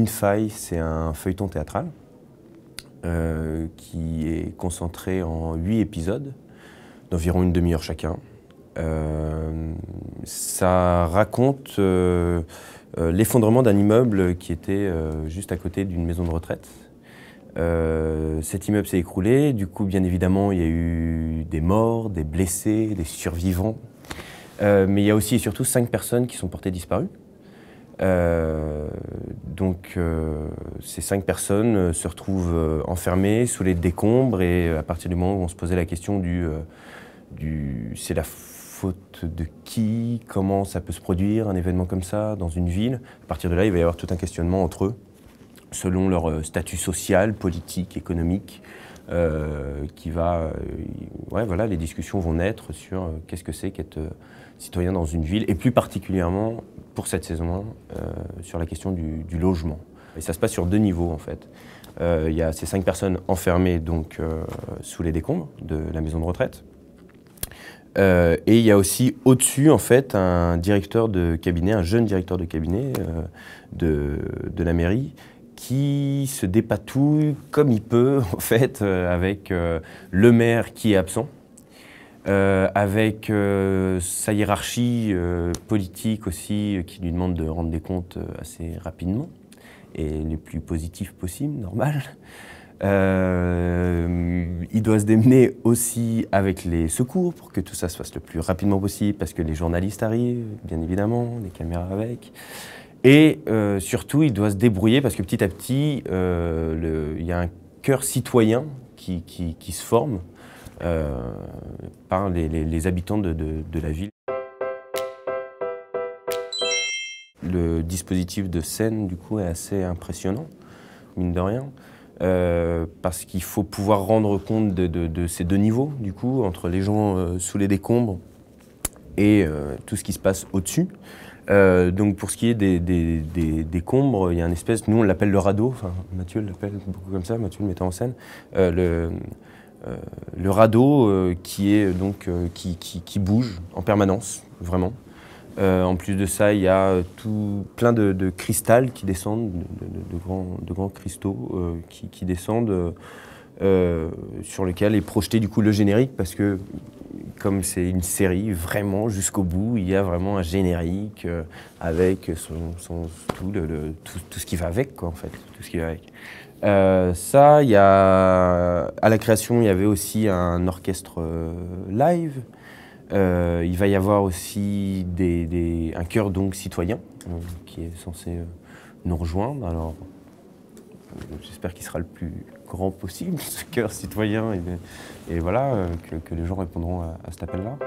Une faille, c'est un feuilleton théâtral qui est concentré en 8 épisodes d'environ une demi-heure chacun. Ça raconte l'effondrement d'un immeuble qui était juste à côté d'une maison de retraite. Cet immeuble s'est écroulé, du coup bien évidemment il y a eu des morts, des blessés, des survivants, mais il y a aussi et surtout 5 personnes qui sont portées disparues. Ces 5 personnes se retrouvent enfermées sous les décombres et à partir du moment où on se posait la question c'est la faute de qui, comment ça peut se produire un événement comme ça dans une ville, à partir de là il va y avoir tout un questionnement entre eux selon leur statut social, politique, économique, voilà, les discussions vont naître sur qu'est-ce que c'est qu'être citoyen dans une ville, et plus particulièrement pour cette saison sur la question du logement. Et ça se passe sur 2 niveaux en fait. Il y a ces 5 personnes enfermées donc, sous les décombres de la maison de retraite. Et il y a aussi au-dessus en fait un directeur de cabinet, un jeune directeur de cabinet de la mairie, qui se dépatouille comme il peut en fait avec le maire qui est absent, avec sa hiérarchie politique aussi qui lui demande de rendre des comptes assez rapidement et les plus positifs possibles, normal. Il doit se démener aussi avec les secours pour que tout ça se fasse le plus rapidement possible parce que les journalistes arrivent, bien évidemment, les caméras avec. Et surtout, il doit se débrouiller parce que petit à petit, il y a un cœur citoyen qui se forme par les habitants de la ville. Le dispositif de scène, du coup, est assez impressionnant, mine de rien, parce qu'il faut pouvoir rendre compte de ces 2 niveaux, du coup, entre les gens sous les décombres et tout ce qui se passe au-dessus. Donc pour ce qui est des décombres, il y a une espèce, nous on l'appelle le radeau, enfin Mathieu l'appelle beaucoup comme ça, Mathieu le metteur en scène, le radeau qui est donc qui bouge en permanence, vraiment. En plus de ça, il y a plein de cristal qui descendent, de grands cristaux qui descendent, sur lesquels est projeté du coup le générique, parce que comme c'est une série, vraiment jusqu'au bout, il y a vraiment un générique avec tout ce qui va avec, quoi, en fait, tout ce qui va avec. Ça, il y a à la création, il y avait aussi un orchestre live. Il va y avoir aussi un chœur donc citoyen qui est censé nous rejoindre. Alors, j'espère qu'il sera le plus grand possible, ce chœur citoyen, et voilà, que les gens répondront à cet appel-là.